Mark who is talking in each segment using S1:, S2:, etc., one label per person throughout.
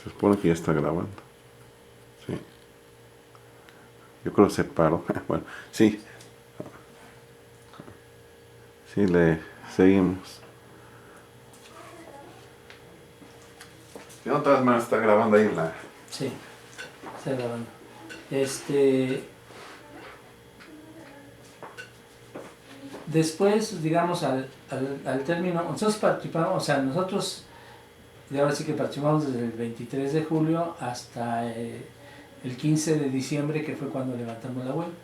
S1: Se supone que ya está grabando. Sí. Yo creo que se paró. Bueno, sí. Sí, le seguimos. De otras maneras está grabando ahí la...
S2: Sí, está grabando. Después, digamos, al término, nosotros participamos, o sea, nosotros, y ahora sí que participamos desde el 23 de julio hasta el 15 de diciembre, que fue cuando levantamos la huelga.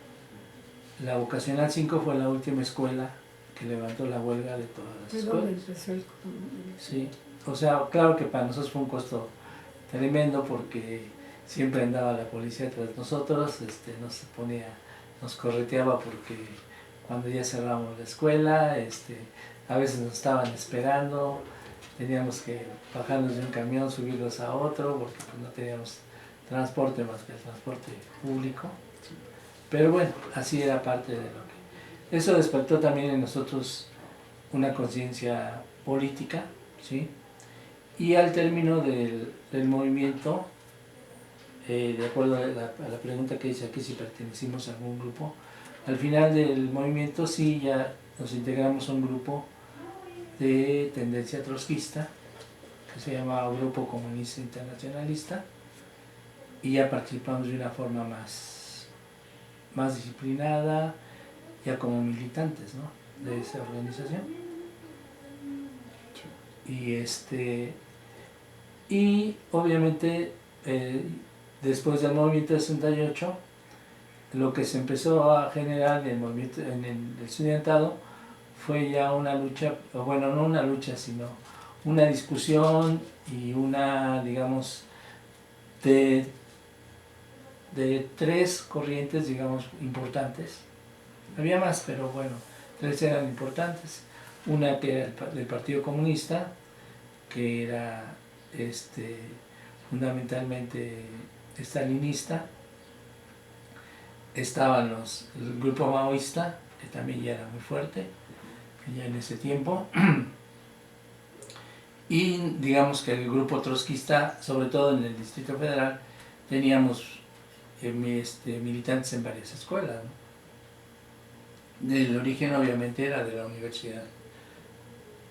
S2: La Vocacional 5 fue la última escuela que levantó la huelga de todas las escuelas. Sí, o sea, claro que para nosotros fue un costo tremendo porque siempre andaba la policía tras nosotros, nos correteaba porque cuando ya cerramos la escuela, a veces nos estaban esperando, teníamos que bajarnos de un camión, subirlos a otro, porque pues, no teníamos transporte más que el transporte público. Pero bueno, así era parte de lo que... Eso despertó también en nosotros una conciencia política, ¿sí? Y al término del movimiento, de acuerdo a la pregunta que dice aquí si pertenecimos a algún grupo, al final del movimiento sí ya nos integramos a un grupo de tendencia trotskista, que se llama Grupo Comunista Internacionalista, y ya participamos de una forma más disciplinada, ya como militantes, ¿no?, de esa organización. Y obviamente después del movimiento de 68, lo que se empezó a generar en el movimiento, en el estudiantado, fue ya una lucha, bueno, no una lucha, sino una discusión y una, digamos, de tres corrientes, digamos, importantes. Había más, pero bueno, tres eran importantes. Una que era del Partido Comunista, que era fundamentalmente stalinista. Estaban el grupo maoísta, que también ya era muy fuerte, ya en ese tiempo. Y digamos que el grupo trotskista, sobre todo en el Distrito Federal, teníamos militantes en varias escuelas, ¿no? El origen obviamente era de la universidad.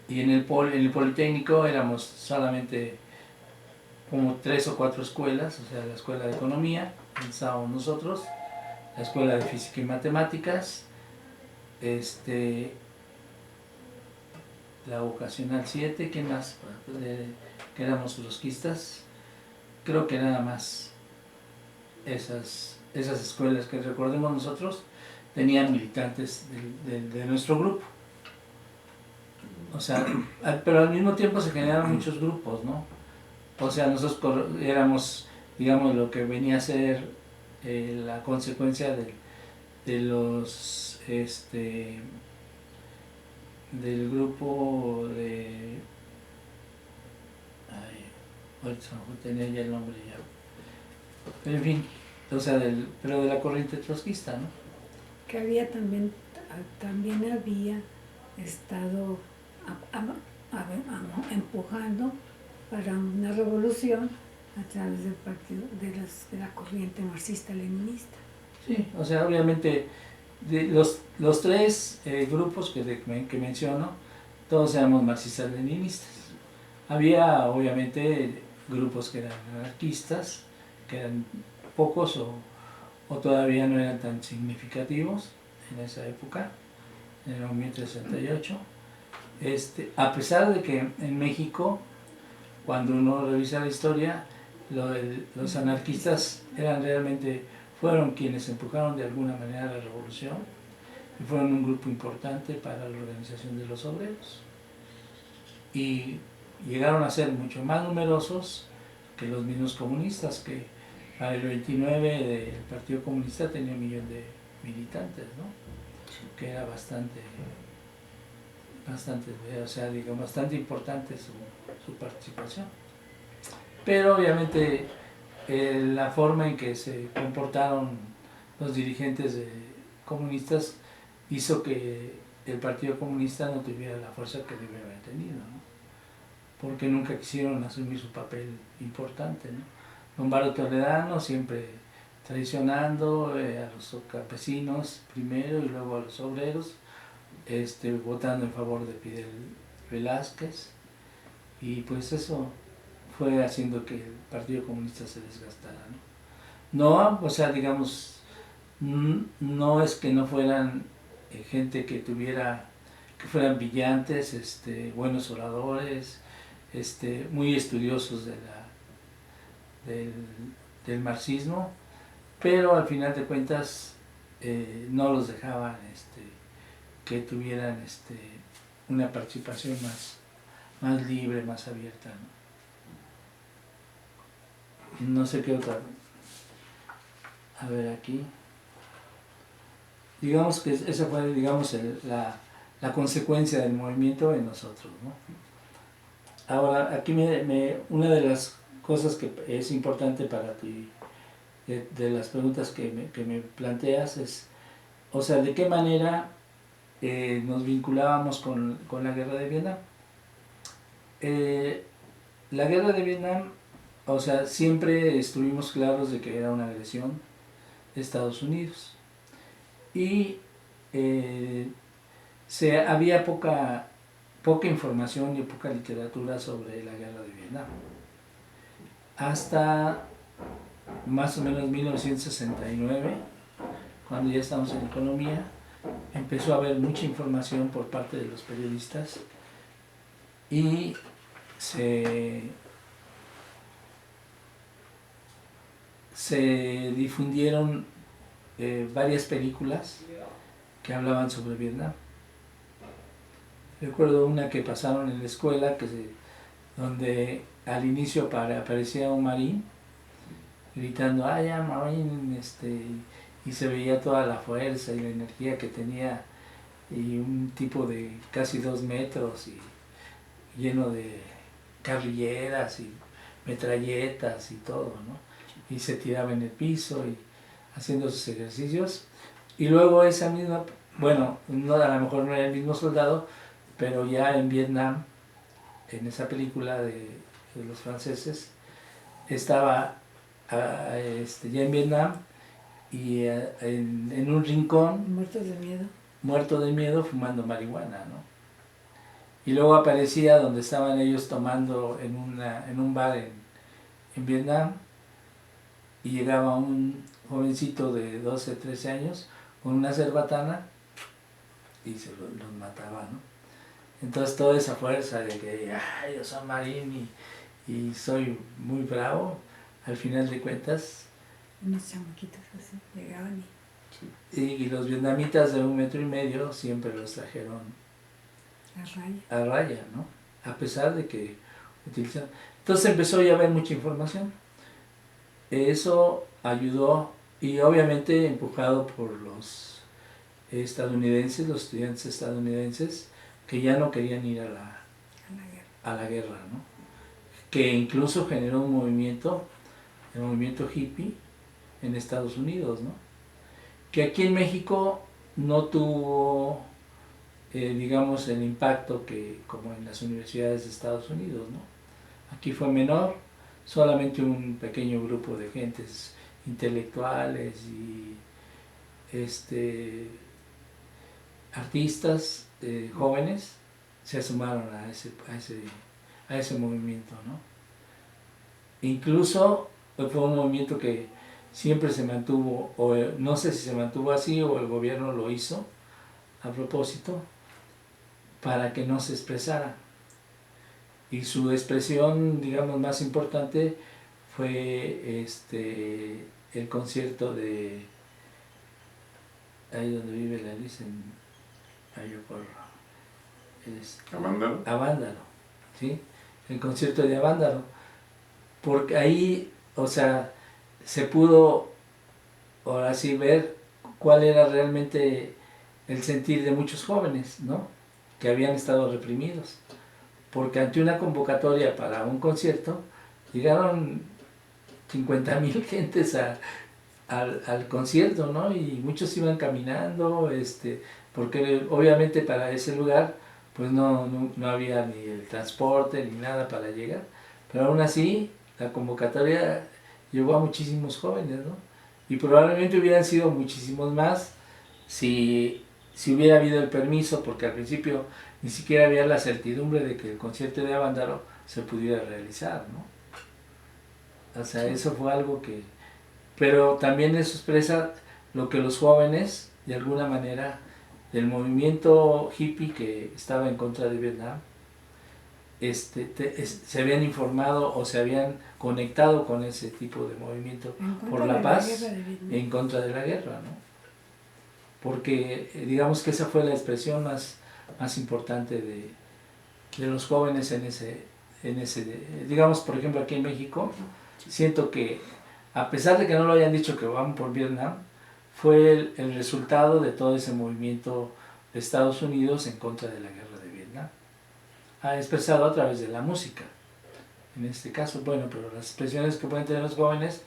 S2: Y en el Politécnico éramos solamente como 3 o 4 escuelas, o sea, la escuela de economía, pensábamos nosotros, la escuela de física y matemáticas, la vocacional 7, ¿qué más? Que éramos trotskistas, creo que nada más esas escuelas que recordemos nosotros tenían militantes de nuestro grupo. O sea, pero al mismo tiempo se generaron muchos grupos, ¿no? O sea, nosotros éramos, digamos, lo que venía a ser la consecuencia de los, del grupo de... Ay, ahorita tenía ya el nombre ya. Pero en fin, o sea, pero de la corriente trotskista, ¿no?
S3: Que había también había estado empujando para una revolución a través del partido de la corriente marxista-leninista.
S2: Sí, o sea, obviamente de los tres grupos que menciono, todos éramos marxistas-leninistas. Había obviamente grupos que eran anarquistas, que eran pocos o todavía no eran tan significativos en esa época, en el movimiento de 68. A pesar de que en México, cuando uno revisa la historia, los anarquistas fueron quienes empujaron de alguna manera la revolución y fueron un grupo importante para la organización de los obreros. Y llegaron a ser mucho más numerosos que los mismos comunistas, que para el 29 el Partido Comunista tenía 1 millón de militantes, ¿no? Que era bastante, o sea, digamos, bastante importante su participación. Pero obviamente la forma en que se comportaron los dirigentes comunistas hizo que el Partido Comunista no tuviera la fuerza que debió haber tenido, ¿no? porque nunca quisieron asumir su papel importante, ¿no? Lombardo Toledano siempre traicionando a los campesinos primero y luego a los obreros, votando en favor de Fidel Velázquez, y pues eso fue haciendo que el Partido Comunista se desgastara, ¿no? No, o sea, digamos, no es que no fueran gente que fueran brillantes, buenos oradores, muy estudiosos del marxismo, pero al final de cuentas no los dejaban que tuvieran una participación más libre, más abierta, ¿no? No sé qué otra. A ver, aquí. Digamos que esa fue, digamos, la consecuencia del movimiento en nosotros, ¿no? Ahora, aquí una de las cosas que es importante para ti, de las preguntas que me planteas, es, o sea, ¿de qué manera nos vinculábamos con la guerra de Vietnam? La guerra de Vietnam, o sea, siempre estuvimos claros de que era una agresión de Estados Unidos. Y había poca información y poca literatura sobre la guerra de Vietnam. Hasta más o menos 1969, cuando ya estamos en economía, empezó a haber mucha información por parte de los periodistas y se difundieron varias películas que hablaban sobre Vietnam. Recuerdo una que pasaron en la escuela donde al inicio aparecía un marín gritando "I am Marine", y se veía toda la fuerza y la energía que tenía, y un tipo de casi 2 metros y lleno de carrilleras y metralletas y todo, ¿no? Y se tiraba en el piso y haciendo sus ejercicios, y luego esa misma, bueno, a lo mejor no era el mismo soldado, pero ya en Vietnam, en esa película de los franceses, estaba ya en Vietnam y en un rincón, muerto de miedo, fumando marihuana, ¿no? Y luego aparecía donde estaban ellos tomando en un bar en Vietnam, y llegaba un jovencito de 12, 13 años con una cerbatana y se los mataba, ¿no? Entonces toda esa fuerza de que yo soy marín y soy muy bravo, al final de cuentas,
S3: unos chamaquitos así llegaban
S2: y los vietnamitas de 1,5 metros siempre los trajeron a raya, ¿no? A pesar de que utilizaban. Entonces empezó ya a haber mucha información. Eso ayudó, y obviamente empujado por los estadounidenses, los estudiantes estadounidenses, que ya no querían ir a la guerra, ¿no? Que incluso generó un movimiento, el movimiento hippie en Estados Unidos, ¿no? Que aquí en México no tuvo, digamos, el impacto que como en las universidades de Estados Unidos, ¿no? Aquí fue menor, solamente un pequeño grupo de gentes intelectuales y artistas jóvenes se sumaron a ese movimiento, ¿no? Incluso fue un movimiento que siempre se mantuvo, o no sé si se mantuvo así o el gobierno lo hizo a propósito para que no se expresara. Y su expresión, digamos, más importante fue el concierto de ahí donde vive la Liz, Avándaro, ¿sí? El concierto de Avándaro, porque ahí, o sea, se pudo ahora sí ver cuál era realmente el sentir de muchos jóvenes, ¿no? Que habían estado reprimidos, porque ante una convocatoria para un concierto llegaron 50,000 gentes al concierto, ¿no? Y muchos iban caminando, porque obviamente para ese lugar pues no había ni el transporte ni nada para llegar, pero aún así la convocatoria llegó a muchísimos jóvenes, ¿no? Y probablemente hubieran sido muchísimos más si hubiera habido el permiso, porque al principio ni siquiera había la certidumbre de que el concierto de Avándaro se pudiera realizar, ¿no? O sea, sí. Eso fue algo que... Pero también eso expresa lo que los jóvenes, de alguna manera, del movimiento hippie que estaba en contra de Vietnam, se habían informado o se habían conectado con ese tipo de movimiento por la paz en contra de la guerra, ¿no? Porque digamos que esa fue la expresión más importante de los jóvenes en ese digamos, por ejemplo, aquí en México, siento que a pesar de que no lo hayan dicho que van por Vietnam, fue el resultado de todo ese movimiento de Estados Unidos en contra de la guerra de Vietnam. Ha expresado a través de la música, en este caso, bueno, pero las expresiones que pueden tener los jóvenes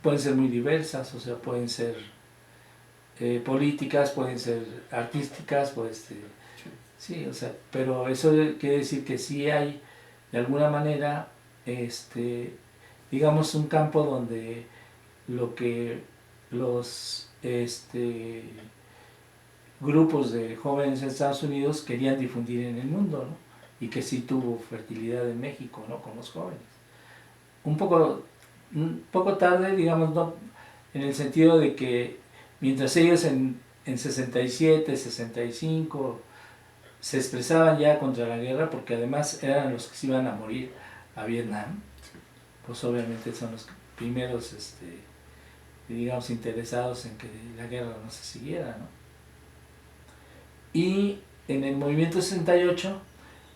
S2: pueden ser muy diversas, o sea, pueden ser políticas, pueden ser artísticas, pues, sí, o sea, pero eso quiere decir que sí hay, de alguna manera, digamos, un campo donde lo que los grupos de jóvenes en Estados Unidos querían difundir en el mundo, ¿no? Y que sí tuvo fertilidad en México, ¿no? Con los jóvenes. Un poco tarde, digamos, ¿no? En el sentido de que mientras ellos en 67, 65 se expresaban ya contra la guerra, porque además eran los que se iban a morir a Vietnam, pues obviamente son los primeros, digamos, interesados en que la guerra no se siguiera, ¿no? Y en el movimiento 68,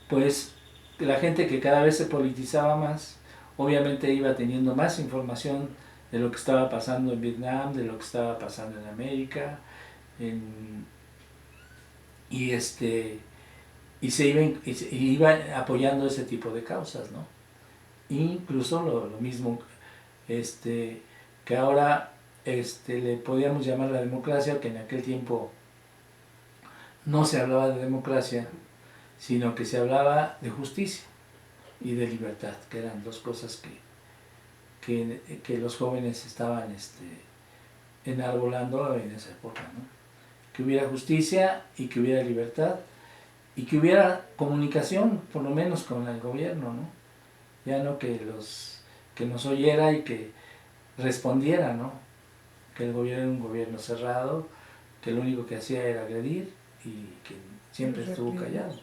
S2: pues la gente que cada vez se politizaba más, obviamente iba teniendo más información de lo que estaba pasando en Vietnam, de lo que estaba pasando en América, y se iba apoyando ese tipo de causas, ¿no? Incluso lo mismo que ahora le podíamos llamar la democracia, que en aquel tiempo no se hablaba de democracia, sino que se hablaba de justicia y de libertad, que eran dos cosas que los jóvenes estaban enarbolando en esa época, ¿no? Que hubiera justicia y que hubiera libertad y que hubiera comunicación, por lo menos con el gobierno, ¿no? Ya no que nos oyera y que respondiera, ¿no? Que el gobierno era un gobierno cerrado, que lo único que hacía era agredir y que siempre estuvo callado.